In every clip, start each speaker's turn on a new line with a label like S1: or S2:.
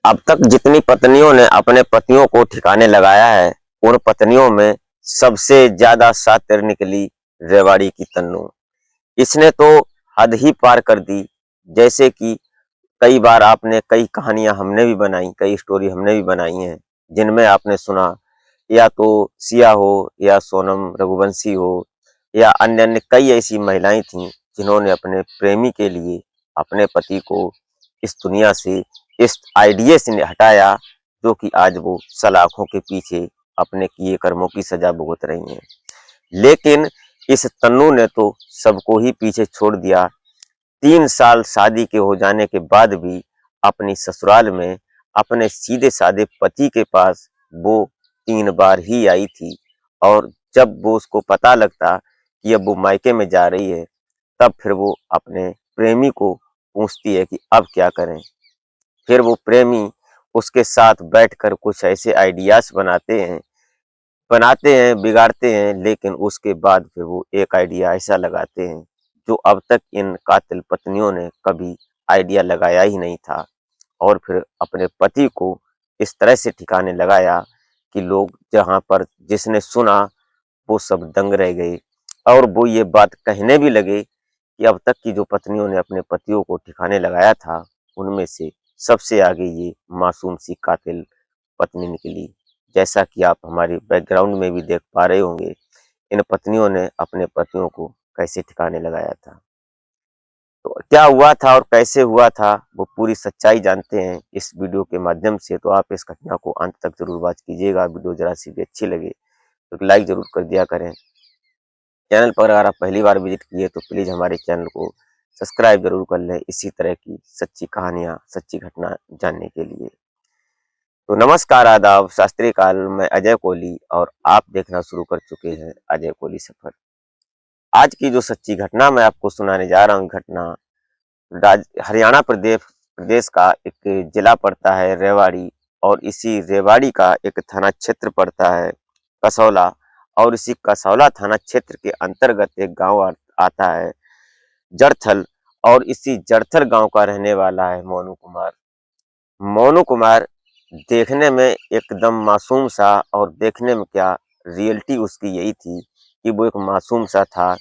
S1: अब तक जितनी पत्नियों ने अपने पतियों को ठिकाने लगाया है, उन पत्नियों में सबसे ज्यादा शातिर निकली रेवाड़ी की तन्नू। इसने तो हद ही पार कर दी। जैसे कि कई बार आपने कई कहानियां हमने भी बनाई, कई स्टोरी हमने भी बनाई हैं, जिनमें आपने सुना या तो सिया हो या सोनम रघुवंशी हो या अन्य अन्य कई ऐसी महिलाएं थीं जिन्होंने अपने प्रेमी के लिए अपने पति को इस दुनिया से, इस आईडिया से हटाया, जो कि आज वो सलाखों के पीछे अपने किए कर्मों की सजा भुगत रही हैं। लेकिन इस तन्नू ने तो सबको ही पीछे छोड़ दिया। 3 साल शादी के हो जाने के बाद भी अपनी ससुराल में अपने सीधे साधे पति के पास वो 3 बार ही आई थी। और जब वो उसको पता लगता कि अब वो मायके में जा रही है, तब फिर वो अपने प्रेमी को पूछती है कि अब क्या करें। फिर वो प्रेमी उसके साथ बैठकर कुछ ऐसे आइडियाज बनाते हैं, बिगाड़ते हैं, लेकिन उसके बाद फिर वो एक आइडिया ऐसा लगाते हैं जो अब तक इन कातिल पत्नियों ने कभी आइडिया लगाया ही नहीं था। और फिर अपने पति को इस तरह से ठिकाने लगाया कि लोग जहां पर जिसने सुना वो सब दंग रह गए। और वो ये बात कहने भी लगे कि अब तक की जो पत्नियों ने अपने पतियों को ठिकाने लगाया था, उनमें से सबसे आगे ये मासूम सी कातिल पत्नी निकली। जैसा कि आप हमारे बैकग्राउंड में भी देख पा रहे होंगे, इन पत्नियों ने अपने पतियों को कैसे ठिकाने लगाया था। तो क्या हुआ था और कैसे हुआ था, वो पूरी सच्चाई जानते हैं इस वीडियो के माध्यम से। तो आप इस घटना को अंत तक जरूर वॉच कीजिएगा। वीडियो जरा सी भी अच्छी लगे तो लाइक जरूर कर दिया करें। चैनल पर अगर आप पहली बार विजिट किए तो प्लीज हमारे चैनल को सब्सक्राइब जरूर कर लें, इसी तरह की सच्ची कहानियां, सच्ची घटना जानने के लिए। तो नमस्कार, आदाब, शास्त्रीय काल। मैं अजय कोहली और आप देखना शुरू कर चुके हैं अजय कोहली सफर। आज की जो सच्ची घटना मैं आपको सुनाने जा रहा हूँ, घटना हरियाणा प्रदेश प्रदेश का एक जिला पड़ता है रेवाड़ी, और इसी रेवाड़ी का एक थाना क्षेत्र पड़ता है कसौला। और इसी कसौला थाना क्षेत्र के अंतर्गत एक गांव आता है जड़थल। और इसी जड़थल गांव का रहने वाला है मोनू कुमार। मोनू कुमार देखने में एकदम मासूम सा, और देखने में क्या, रियलिटी उसकी यही थी कि वो एक मासूम सा था।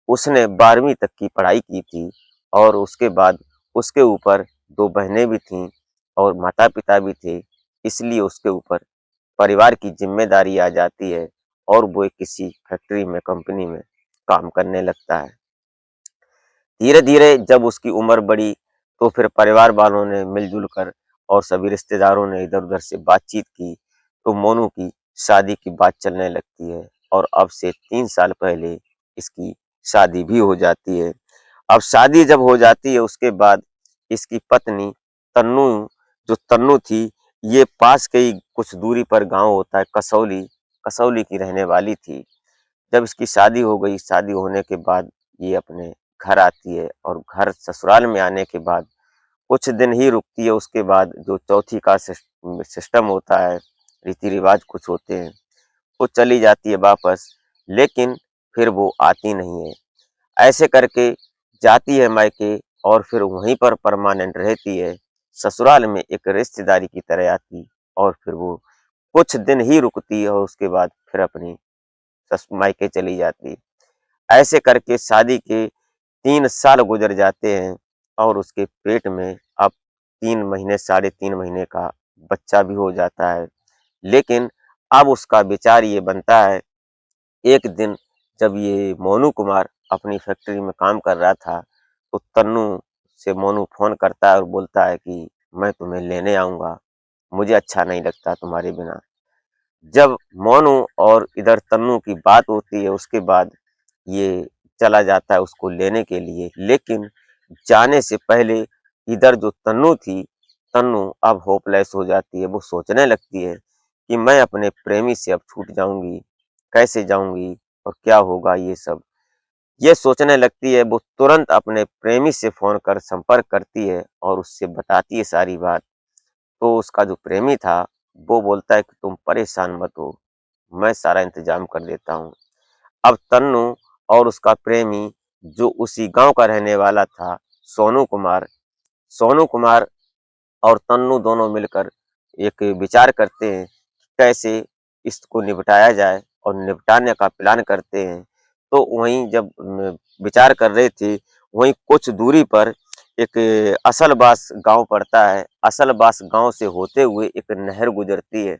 S1: उसने 12वीं तक की पढ़ाई की थी, और उसके बाद उसके ऊपर 2 बहनें भी थीं और माता पिता भी थे। इसलिए उसके ऊपर परिवार की जिम्मेदारी आ जाती है और वो एक किसी फैक्ट्री में, कंपनी में काम करने लगता है। धीरे धीरे जब उसकी उम्र बढ़ी तो फिर परिवार वालों ने मिलजुल कर और सभी रिश्तेदारों ने इधर उधर से बातचीत की, तो मोनू की शादी की बात चलने लगती है। और अब से 3 साल पहले इसकी शादी भी हो जाती है। अब शादी जब हो जाती है, उसके बाद इसकी पत्नी तन्नू, जो तन्नू थी, ये पास के ही कुछ दूरी पर गांव होता है कसौली, कसौली की रहने वाली थी। जब इसकी शादी हो गई, शादी होने के बाद ये अपने घर आती है, और घर ससुराल में आने के बाद कुछ दिन ही रुकती है। उसके बाद जो चौथी का सिस्टम होता है, रीति रिवाज कुछ होते हैं, वो चली जाती है वापस। लेकिन फिर वो आती नहीं है। ऐसे करके जाती है मायके, और फिर वहीं पर परमानेंट रहती है। ससुराल में एक रिश्तेदारी की तरह आती, और फिर वो कुछ दिन ही रुकती है, और उसके बाद फिर अपनी मायके चली जाती। ऐसे करके शादी के 3 साल गुजर जाते हैं, और उसके पेट में अब 3 महीने, 3.5 महीने का बच्चा भी हो जाता है। लेकिन अब उसका विचार ये बनता है, एक दिन जब ये मोनू कुमार अपनी फैक्ट्री में काम कर रहा था, तो तन्नू से मोनू फोन करता है और बोलता है कि मैं तुम्हें लेने आऊंगा, मुझे अच्छा नहीं लगता तुम्हारे बिना। जब मोनू और इधर तन्नू की बात होती है, उसके बाद ये चला जाता है उसको लेने के लिए। लेकिन जाने से पहले इधर जो तन्नू थी, तन्नू अब होपलेस हो जाती है। वो सोचने लगती है कि मैं अपने प्रेमी से अब छूट जाऊंगी, कैसे जाऊंगी और क्या होगा ये सब। ये सोचने लगती है। वो तुरंत अपने प्रेमी से फोन कर संपर्क करती है और उससे बताती है सारी बात। तो उसका जो प्रेमी था, वो बोलता है कि तुम परेशान मत हो, मैं सारा इंतजाम कर देता हूँ। अब तन्नू और उसका प्रेमी, जो उसी गांव का रहने वाला था, सोनू कुमार, सोनू कुमार और तन्नू दोनों मिलकर एक विचार करते हैं कि कैसे इसको निपटाया जाए और निपटाने का प्लान करते हैं। तो वहीं जब विचार कर रहे थे, वहीं कुछ दूरी पर एक असलबास गाँव पड़ता है। असलबास गाँव से होते हुए एक नहर गुजरती है।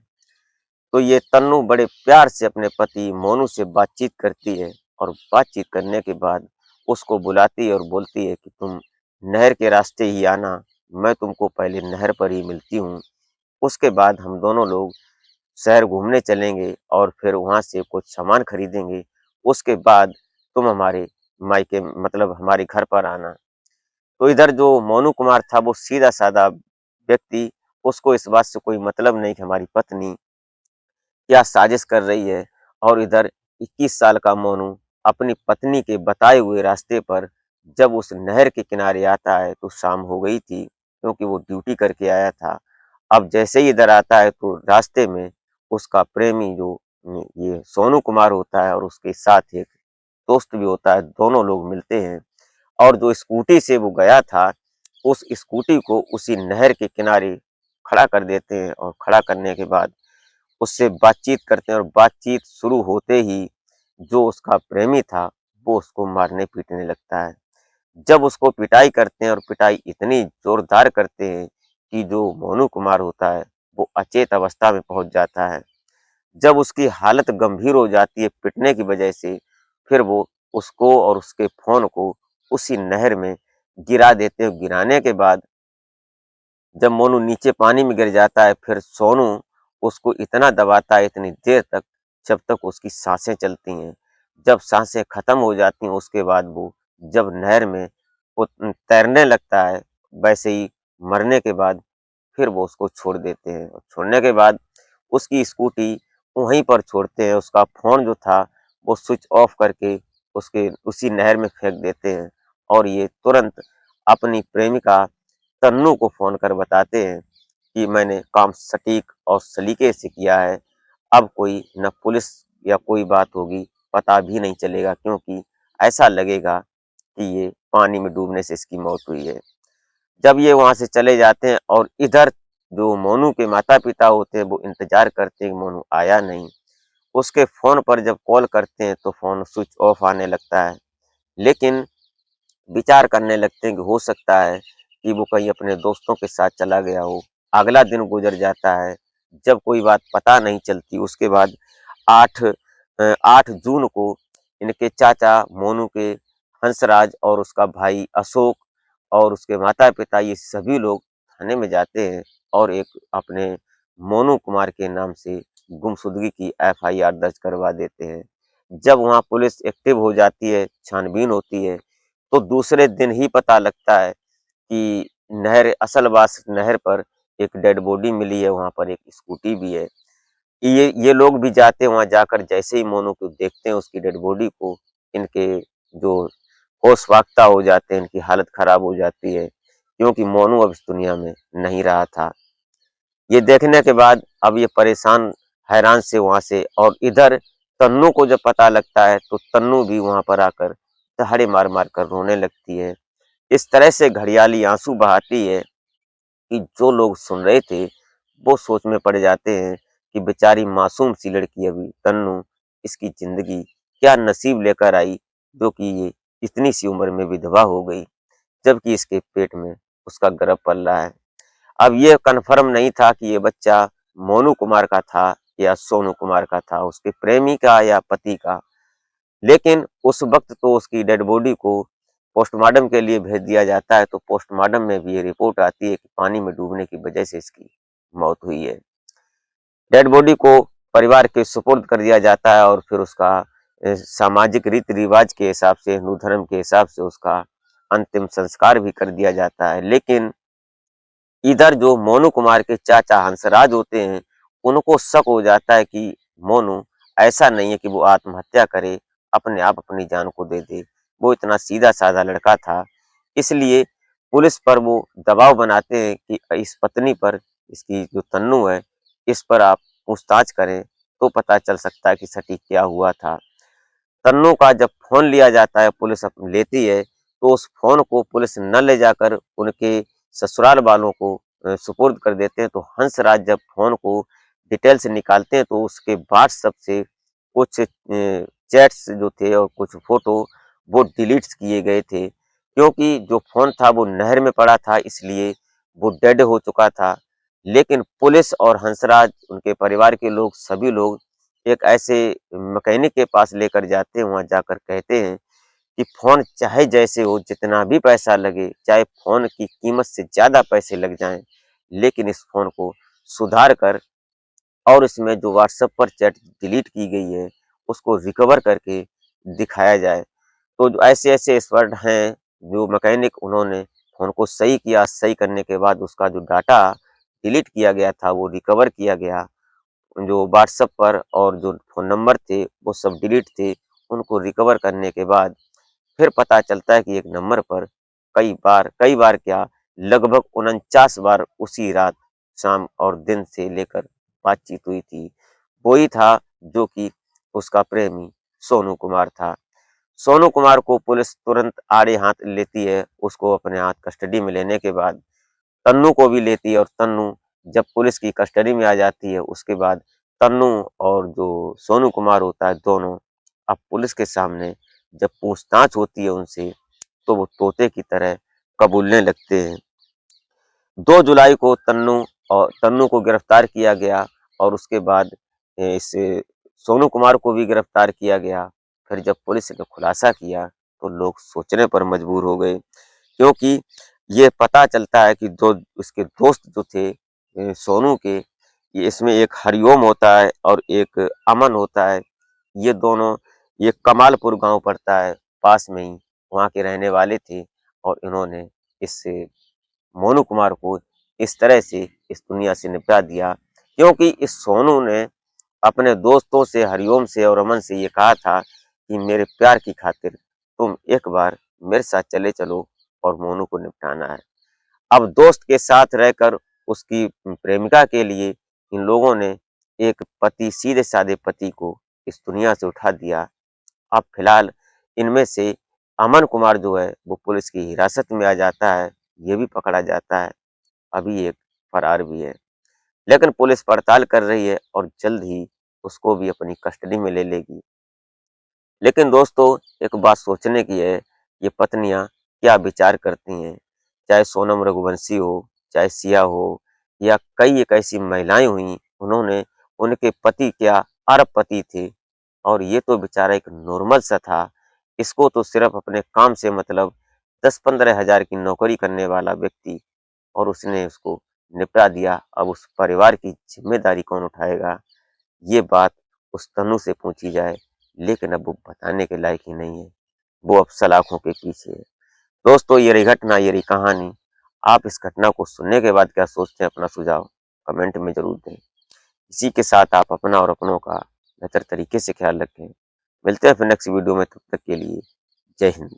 S1: तो ये तन्नू बड़े प्यार से अपने पति मोनू से बातचीत करती है और बातचीत करने के बाद उसको बुलाती है और बोलती है कि तुम नहर के रास्ते ही आना, मैं तुमको पहले नहर पर ही मिलती हूँ। उसके बाद हम दोनों लोग शहर घूमने चलेंगे और फिर वहाँ से कुछ सामान खरीदेंगे। उसके बाद तुम हमारे मायके मतलब हमारे घर पर आना। तो इधर जो मोनू कुमार था वो सीधा-साधा व्यक्ति, उसको इस बात से कोई मतलब नहीं कि हमारी पत्नी क्या साजिश कर रही है। और इधर 21 साल का मोनू अपनी पत्नी के बताए हुए रास्ते पर जब उस नहर के किनारे आता है तो शाम हो गई थी, क्योंकि वो ड्यूटी करके आया था। अब जैसे ही इधर आता है तो रास्ते में उसका प्रेमी जो ये सोनू कुमार होता है और उसके साथ एक दोस्त भी होता है, दोनों लोग मिलते हैं और जो स्कूटी से वो गया था, उस स्कूटी को उसी नहर के किनारे खड़ा कर देते हैं और खड़ा करने के बाद उससे बातचीत करते हैं और बातचीत शुरू होते ही जो उसका प्रेमी था, वो उसको मारने-पीटने लगता है। जब उसको पिटाई करते हैं और पिटाई इतनी ज़ोरदार करते हैं कि जो मोनू कुमार होता है, वो अचेत अवस्था में पहुँच जाता है। जब उसकी हालत गंभीर हो जाती है पिटने की वजह से, फिर वो उसको और उसके फ़ोन को उसी नहर में गिरा देते हैं। गिराने के बाद जब मोनू नीचे पानी में गिर जाता है, फिर सोनू उसको इतना दबाता है इतनी देर तक, जब तक उसकी साँसें चलती हैं। जब साँसें खत्म हो जाती हैं, उसके बाद वो जब नहर में वो तैरने लगता है, वैसे ही मरने के बाद फिर वो उसको छोड़ देते हैं और छोड़ने के बाद उसकी स्कूटी वहीं पर छोड़ते हैं। उसका फ़ोन जो था, वो स्विच ऑफ करके उसके उसी नहर में फेंक देते हैं और ये तुरंत अपनी प्रेमिका तन्नू को फ़ोन कर बताते हैं कि मैंने काम सटीक और सलीके से किया है। अब कोई न पुलिस या कोई बात होगी, पता भी नहीं चलेगा, क्योंकि ऐसा लगेगा कि ये पानी में डूबने से इसकी मौत हुई है। जब ये वहाँ से चले जाते हैं और इधर जो मोनू के माता-पिता होते हैं, वो इंतज़ार करते हैं कि मोनू आया नहीं। उसके फ़ोन पर जब कॉल करते हैं, तो फ़ोन स्विच ऑफ आने लगता है। लेकिन विचार करने लगते हैं कि हो सकता है कि वो कहीं अपने दोस्तों के साथ चला गया हो। अगला दिन गुज़र जाता है, जब कोई बात पता नहीं चलती। उसके बाद 8 जून को इनके चाचा मोनू के हंसराज और उसका भाई अशोक और उसके माता-पिता ये सभी लोग थाने में जाते हैं और एक अपने मोनू कुमार के नाम से गुमशुदगी की एफआईआर दर्ज करवा देते हैं। जब वहाँ पुलिस एक्टिव हो जाती है, छानबीन होती है, तो दूसरे दिन ही पता लगता है कि असलवास नहर पर एक डेड बॉडी मिली है, वहाँ पर एक स्कूटी भी है। ये लोग भी जाते हैं वहाँ, जाकर जैसे ही मोनू को देखते हैं उसकी डेड बॉडी को, इनके जो होश फाख्ता हो जाते हैं, इनकी हालत खराब हो जाती है, क्योंकि मोनू अब इस दुनिया में नहीं रहा था। ये देखने के बाद अब ये परेशान हैरान से वहाँ से, और इधर तन्नू को जब पता लगता है तो तन्नू भी वहाँ पर आकर दहाड़े मार-मार कर रोने लगती है। इस तरह से घड़ियाली आँसू बहाती है कि जो लोग सुन रहे थे, वो सोच में पड़ जाते हैं कि बेचारी मासूम सी लड़की अभी तन्नू, इसकी ज़िंदगी क्या नसीब लेकर आई, जो कि ये इतनी सी उम्र में विधवा हो गई, जबकि इसके पेट में उसका गर्भ पल रहा है। अब ये कन्फर्म नहीं था कि ये बच्चा मोनू कुमार का था या सोनू कुमार का था, उसके प्रेमी का या पति का। लेकिन उस वक़्त तो उसकी डेड बॉडी को पोस्टमार्टम के लिए भेज दिया जाता है, तो पोस्टमार्टम में भी ये रिपोर्ट आती है कि पानी में डूबने की वजह से इसकी मौत हुई है। डेड बॉडी को परिवार के सुपुर्द कर दिया जाता है और फिर उसका सामाजिक रीति-रिवाज के हिसाब से, हिंदू धर्म के हिसाब से उसका अंतिम संस्कार भी कर दिया जाता है। लेकिन इधर जो मोनू कुमार के चाचा हंसराज होते हैं, उनको शक हो जाता है कि मोनू ऐसा नहीं है कि वो आत्महत्या करे, अपने आप अपनी जान को दे दे। वो इतना सीधा-साधा लड़का था। इसलिए पुलिस पर वो दबाव बनाते हैं कि इस पत्नी पर, इसकी जो तन्नू है, इस पर आप पूछताछ करें, तो पता चल सकता है कि सटीक क्या हुआ था। तन्नू का जब फ़ोन लिया जाता है, पुलिस लेती है, तो उस फ़ोन को पुलिस न ले जाकर उनके ससुराल वालों को सुपुर्द कर देते हैं। तो हंसराज जब फ़ोन को डिटेल से निकालते हैं तो उसके व्हाट्सएप से कुछ चैट्स जो थे और कुछ फ़ोटो वो डिलीट्स किए गए थे। क्योंकि जो फ़ोन था वो नहर में पड़ा था, इसलिए वो डेड हो चुका था। लेकिन पुलिस और हंसराज, उनके परिवार के लोग, सभी लोग एक ऐसे मैकेनिक के पास लेकर जाते हैं। वहाँ जाकर कहते हैं कि फ़ोन चाहे जैसे हो, जितना भी पैसा लगे, चाहे फ़ोन की कीमत से ज़्यादा पैसे लग जाएँ, लेकिन इस फ़ोन को सुधार कर और इसमें जो व्हाट्सएप पर चैट डिलीट की गई है, उसको रिकवर करके दिखाया जाए। तो जो ऐसे-ऐसे एक्सपर्ट हैं, जो मैकेनिक, उन्होंने फ़ोन को सही किया। सही करने के बाद उसका जो डाटा डिलीट किया गया था, वो रिकवर किया गया। जो व्हाट्सएप पर और जो फ़ोन नंबर थे, वो सब डिलीट थे। उनको रिकवर करने के बाद फिर पता चलता है कि एक नंबर पर कई बार क्या, लगभग 49 बार उसी रात, शाम और दिन से लेकर बातचीत हुई थी। वही था जो कि उसका प्रेमी सोनू कुमार था। सोनू कुमार को पुलिस तुरंत आड़े हाथ लेती है। उसको अपने हाथ कस्टडी में लेने के बाद तन्नू को भी लेती है, और तन्नू जब पुलिस की कस्टडी में आ जाती है, उसके बाद तन्नू और जो सोनू कुमार होता है, दोनों अब पुलिस के सामने जब पूछताछ होती है उनसे, तो वो तोते की तरह कबूलने लगते हैं। 2 जुलाई को तन्नू को गिरफ्तार किया गया, और उसके बाद इस सोनू कुमार को भी गिरफ्तार किया गया। फिर जब पुलिस ने खुलासा किया, तो लोग सोचने पर मजबूर हो गए, क्योंकि ये पता चलता है कि 2 उसके दोस्त जो थे सोनू के, ये इसमें एक हरिओम होता है और एक अमन होता है। ये दोनों, ये कमालपुर गाँव पड़ता है, पास में ही, वहाँ के रहने वाले थे। और इन्होंने इस मोनू कुमार को इस तरह से इस दुनिया से निपटा दिया, क्योंकि इस सोनू ने अपने दोस्तों से, हरिओम से और अमन से, ये कहा था कि मेरे प्यार की खातिर तुम एक बार मेरे साथ चले चलो और मोनू को निपटाना है। अब दोस्त के साथ रहकर उसकी प्रेमिका के लिए इन लोगों ने एक पति, सीधे साधे पति को इस दुनिया से उठा दिया। अब फिलहाल इनमें से अमन कुमार जो है, वो पुलिस की हिरासत में आ जाता है। ये भी पकड़ा जाता है। अभी एक फरार भी है। लेकिन पुलिस पड़ताल कर रही है और जल्द ही उसको भी अपनी कस्टडी में ले लेगी। लेकिन दोस्तों, एक बात सोचने की है, ये पत्नियां क्या विचार करती हैं। चाहे सोनम रघुवंशी हो, चाहे सिया हो, या कई एक ऐसी महिलाएं हुई, उन्होंने, उनके पति क्या अरबपति थे, और ये तो बेचारा एक नॉर्मल सा था। इसको तो सिर्फ अपने काम से मतलब, 10-15 हजार की नौकरी करने वाला व्यक्ति, और उसने उसको निपटा दिया। अब उस परिवार की जिम्मेदारी कौन उठाएगा? ये बात उस तन्नू से पूछी जाए, लेकिन अब वो बताने के लायक ही नहीं है। वो अब सलाखों के पीछे है। दोस्तों, ये रही घटना, ये रही कहानी। आप इस घटना को सुनने के बाद क्या सोचते हैं? अपना सुझाव कमेंट में जरूर दें। इसी के साथ आप अपना और अपनों का बेहतर तरीके से ख्याल रखें। मिलते हैं फिर नेक्स्ट वीडियो में, तब तक के लिए जय हिंद।